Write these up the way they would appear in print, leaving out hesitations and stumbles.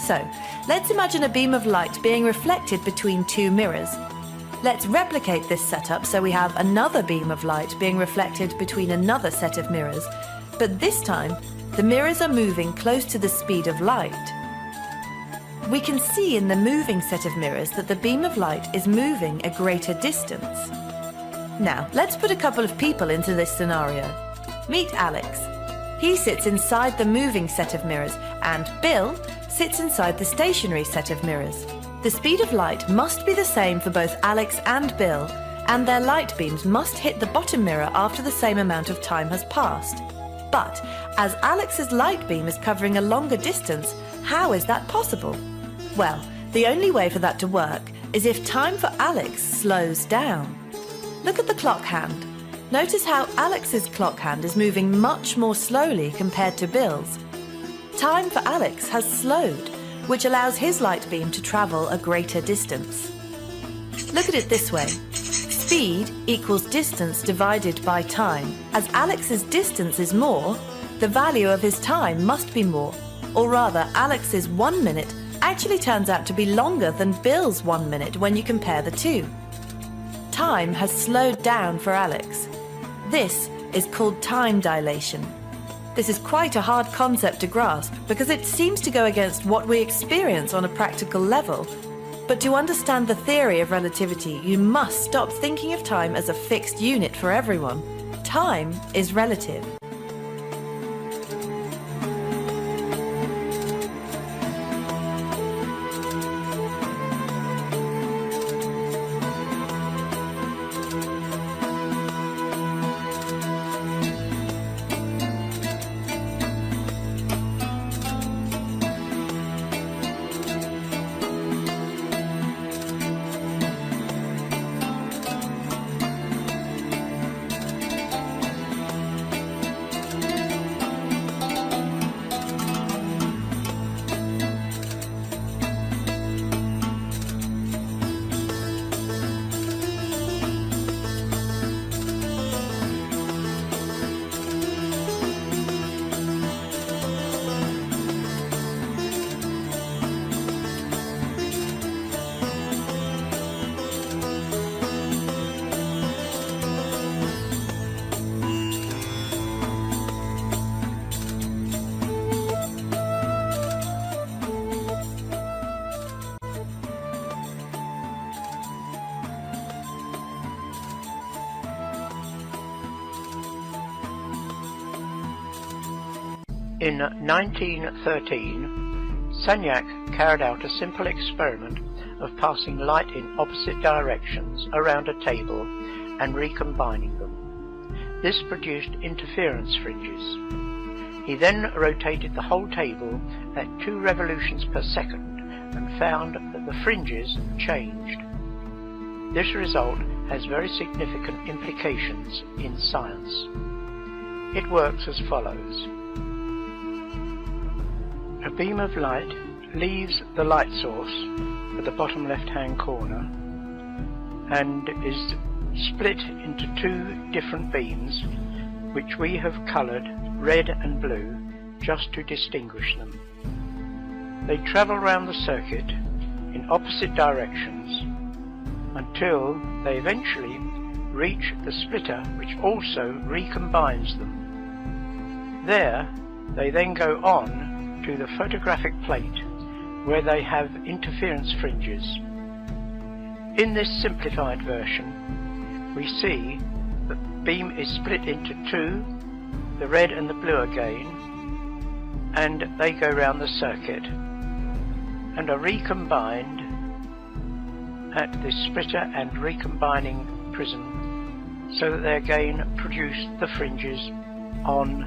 So, let's imagine a beam of light being reflected between two mirrors. Let's replicate this setup so we have another beam of light being reflected between another set of mirrors, but this time, the mirrors are moving close to the speed of light. We can see in the moving set of mirrors that the beam of light is moving a greater distance. Now, let's put a couple of people into this scenario. Meet Alex. He sits inside the moving set of mirrors, and Bill sits inside the stationary set of mirrors. The speed of light must be the same for both Alex and Bill, and their light beams must hit the bottom mirror after the same amount of time has passed. But, as Alex's light beam is covering a longer distance, how is that possible? Well, the only way for that to work is if time for Alex slows down. Look at the clock hand. Notice how Alex's clock hand is moving much more slowly compared to Bill's. Time for Alex has slowed, which allows his light beam to travel a greater distance. Look at it this way. Speed equals distance divided by time. As Alex's distance is more, the value of his time must be more. Or rather, Alex's 1 minute actually turns out to be longer than Bill's 1 minute when you compare the two. Time has slowed down for Alex. This is called time dilation. This is quite a hard concept to grasp because it seems to go against what we experience on a practical level. But to understand the theory of relativity, you must stop thinking of time as a fixed unit for everyone. Time is relative. In 1913, Sagnac carried out a simple experiment of passing light in opposite directions around a table and recombining them. This produced interference fringes. He then rotated the whole table at 2 revolutions per second and found that the fringes changed. This result has very significant implications in science. It works as follows. A beam of light leaves the light source at the bottom left-hand corner and is split into 2 different beams, which we have coloured red and blue just to distinguish them. They travel round the circuit in opposite directions until they eventually reach the splitter, which also recombines them. There, they then go on to the photographic plate, where they have interference fringes. In this simplified version, we see that the beam is split into 2, the red and the blue again, and they go round the circuit and are recombined at the splitter and recombining prism, so that they again produce the fringes on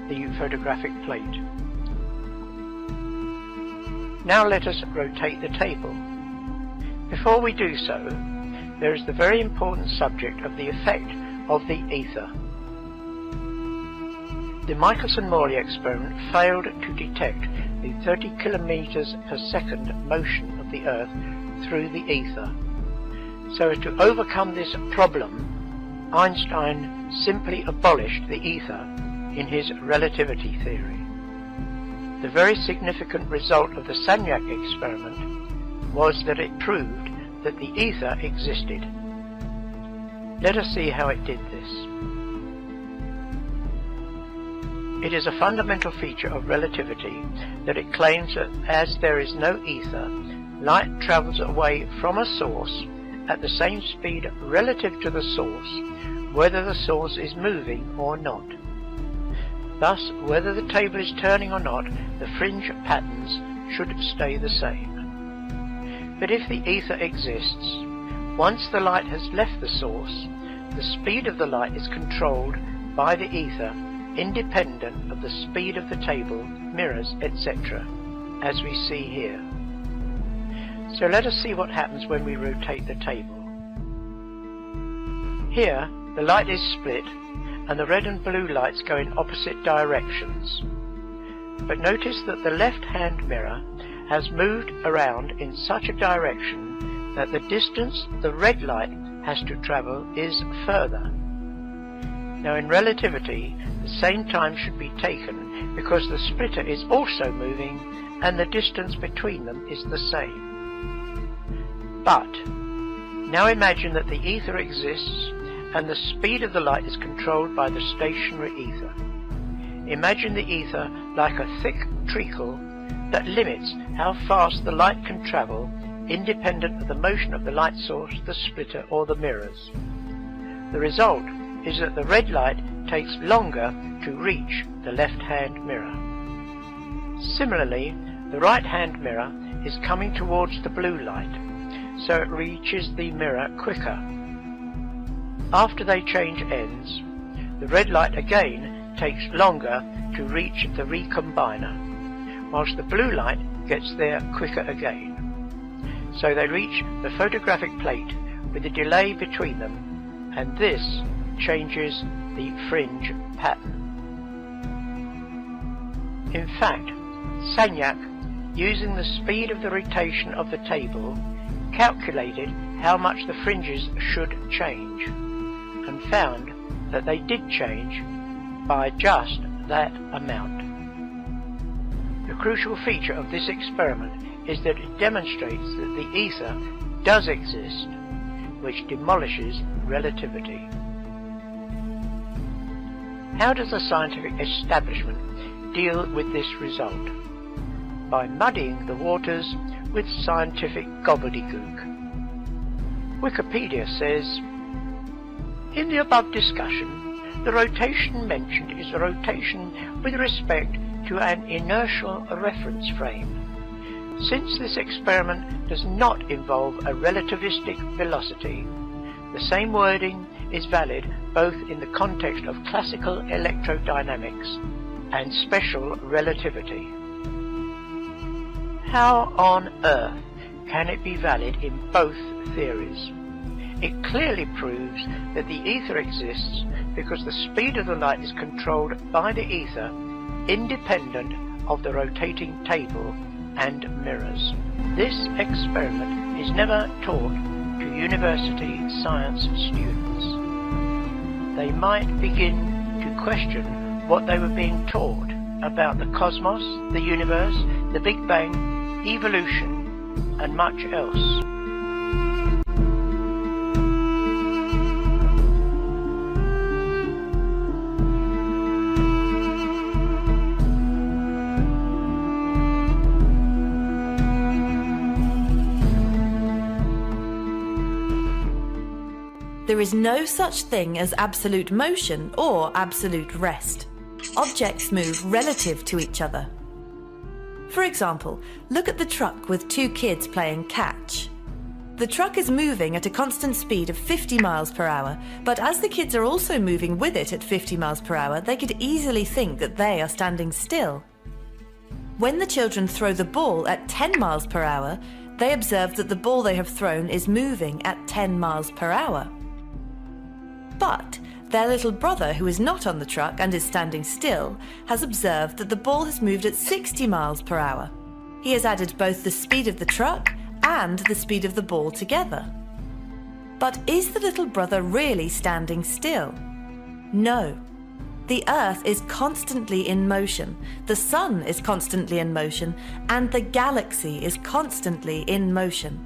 the photographic plate. Now let us rotate the table. Before we do so, there is the very important subject of the effect of the ether. The Michelson-Morley experiment failed to detect the 30 kilometers per second motion of the Earth through the ether. So as to overcome this problem, Einstein simply abolished the ether in his relativity theory. the very significant result of the Sagnac experiment was that it proved that the ether existed. Let us see how it did this. It is a fundamental feature of relativity that it claims that as there is no ether, light travels away from a source at the same speed relative to the source, whether the source is moving or not. Thus, whether the table is turning or not, the fringe patterns should stay the same. But if the ether exists, once the light has left the source, the speed of the light is controlled by the ether, independent of the speed of the table, mirrors, etc., as we see here. So let us see what happens when we rotate the table. Here, the light is split, and the red and blue lights go in opposite directions. But notice that the left-hand mirror has moved around in such a direction that the distance the red light has to travel is further. Now in relativity, the same time should be taken because the splitter is also moving and the distance between them is the same. But now imagine that the ether exists and the speed of the light is controlled by the stationary ether. Imagine the ether like a thick treacle that limits how fast the light can travel, independent of the motion of the light source, the splitter, or the mirrors. The result is that the red light takes longer to reach the left-hand mirror. Similarly, the right-hand mirror is coming towards the blue light, so it reaches the mirror quicker. After they change ends, the red light again takes longer to reach the recombiner, whilst the blue light gets there quicker again. So they reach the photographic plate with a delay between them, and this changes the fringe pattern. In fact, Sagnac, using the speed of the rotation of the table, calculated how much the fringes should change, and found that they did change by just that amount. The crucial feature of this experiment is that it demonstrates that the ether does exist, which demolishes relativity. How does the scientific establishment deal with this result? By muddying the waters with scientific gobbledygook. Wikipedia says, in the above discussion, the rotation mentioned is a rotation with respect to an inertial reference frame. Since this experiment does not involve a relativistic velocity, the same wording is valid both in the context of classical electrodynamics and special relativity. How on earth can it be valid in both theories? It clearly proves that the ether exists because the speed of the light is controlled by the ether, independent of the rotating table and mirrors. This experiment is never taught to university science students. They might begin to question what they were being taught about the cosmos, the universe, the Big Bang, evolution, and much else. There is no such thing as absolute motion or absolute rest. Objects move relative to each other. For example, look at the truck with two kids playing catch. The truck is moving at a constant speed of 50 miles per hour, but as the kids are also moving with it at 50 miles per hour, they could easily think that they are standing still. When the children throw the ball at 10 miles per hour, they observe that the ball they have thrown is moving at 10 miles per hour. But their little brother, who is not on the truck and is standing still, has observed that the ball has moved at 60 miles per hour. He has added both the speed of the truck and the speed of the ball together. But is the little brother really standing still? No. The Earth is constantly in motion, the Sun is constantly in motion, and the galaxy is constantly in motion.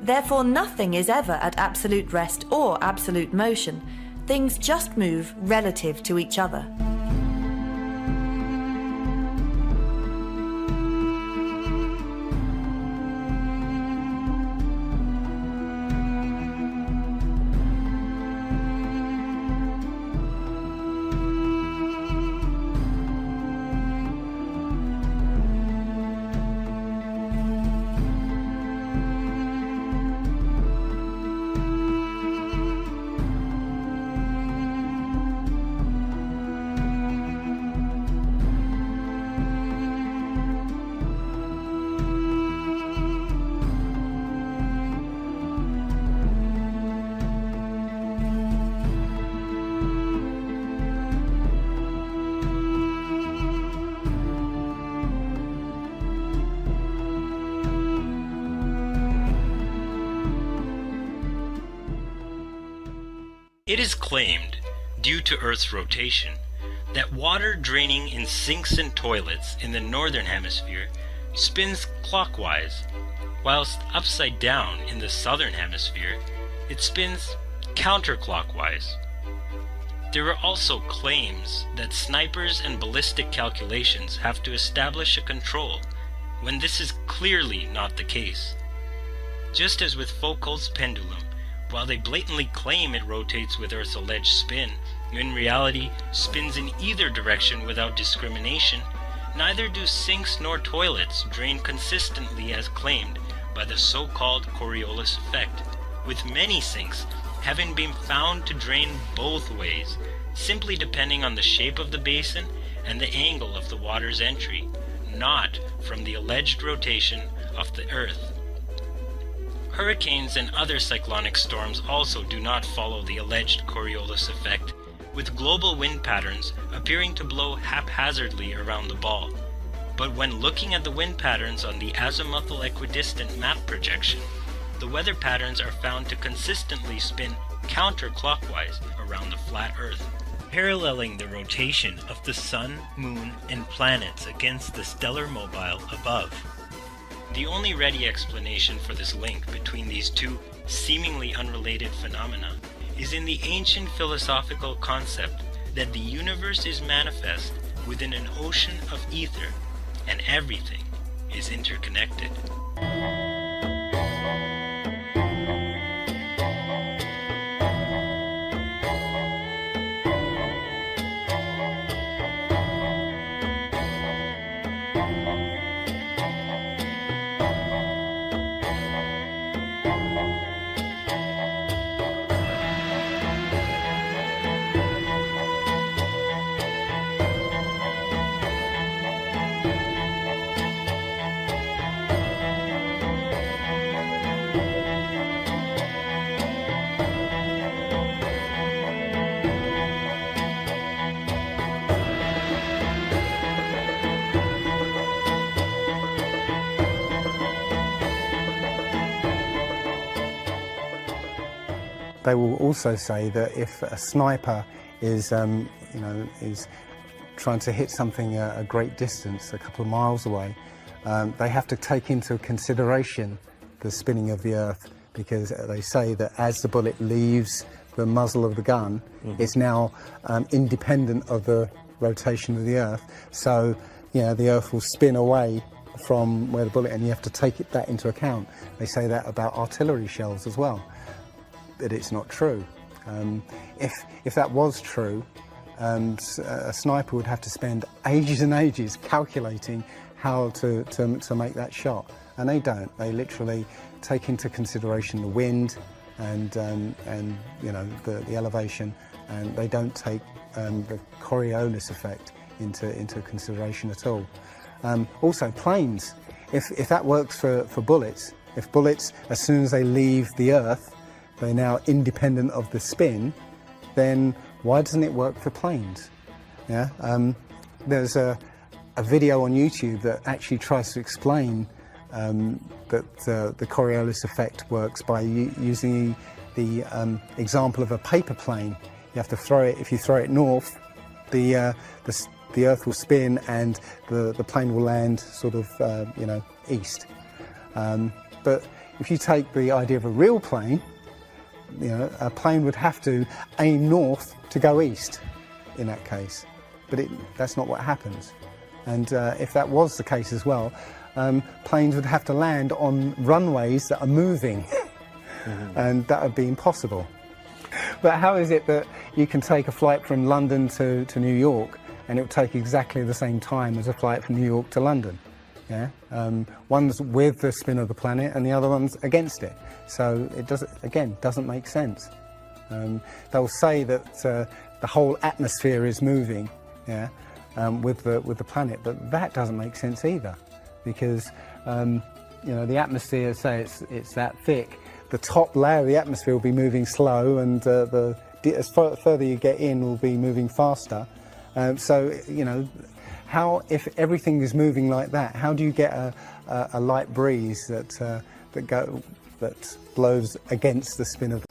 Therefore, nothing is ever at absolute rest or absolute motion. Things just move relative to each other. It is claimed, due to Earth's rotation, that water draining in sinks and toilets in the northern hemisphere spins clockwise, whilst upside down in the southern hemisphere it spins counterclockwise. There are also claims that snipers and ballistic calculations have to establish a control, when this is clearly not the case. Just as with Foucault's pendulum, while they blatantly claim it rotates with Earth's alleged spin, in reality spins in either direction without discrimination, neither do sinks nor toilets drain consistently as claimed by the so-called Coriolis effect, with many sinks having been found to drain both ways, simply depending on the shape of the basin and the angle of the water's entry, not from the alleged rotation of the Earth. Hurricanes and other cyclonic storms also do not follow the alleged Coriolis effect, with global wind patterns appearing to blow haphazardly around the ball. But when looking at the wind patterns on the azimuthal equidistant map projection, the weather patterns are found to consistently spin counterclockwise around the flat Earth, paralleling the rotation of the Sun, Moon, and planets against the stellar mobile above. The only ready explanation for this link between these two seemingly unrelated phenomena is in the ancient philosophical concept that the universe is manifest within an ocean of ether, and everything is interconnected. They will also say that if a sniper is trying to hit something at a great distance, a couple of miles away, they have to take into consideration the spinning of the Earth, because they say that as the bullet leaves the muzzle of the gun, it's now independent of the rotation of the Earth. So, the Earth will spin away from where the bullet, and you have to take that into account. They say that about artillery shells as well. But it's not true. If that was true, a sniper would have to spend ages and ages calculating how to make that shot, and they don't. They literally take into consideration the wind and the elevation, and they don't take the Coriolis effect into consideration at all. Also, planes. If that works for bullets, if bullets, as soon as they leave the Earth, they're now independent of the spin, then why doesn't it work for planes? There's a video on YouTube that actually tries to explain that the Coriolis effect works by using the example of a paper plane. You have to throw it, if you throw it north, the Earth will spin and the plane will land sort of, east. But if you take the idea of a real plane, a plane would have to aim north to go east in that case. But that's not what happens. And if that was the case as well, planes would have to land on runways that are moving. And that would be impossible. But how is it that you can take a flight from London to New York and it will take exactly the same time as a flight from New York to London? Yeah, one's with the spin of the planet and the other one's against it. So it doesn't make sense. They'll say that the whole atmosphere is moving, with the planet, but that doesn't make sense either, because the atmosphere, say it's that thick, the top layer of the atmosphere will be moving slow, and as further you get in, will be moving faster. How, if everything is moving like that, how do you get a light breeze that blows against the spin of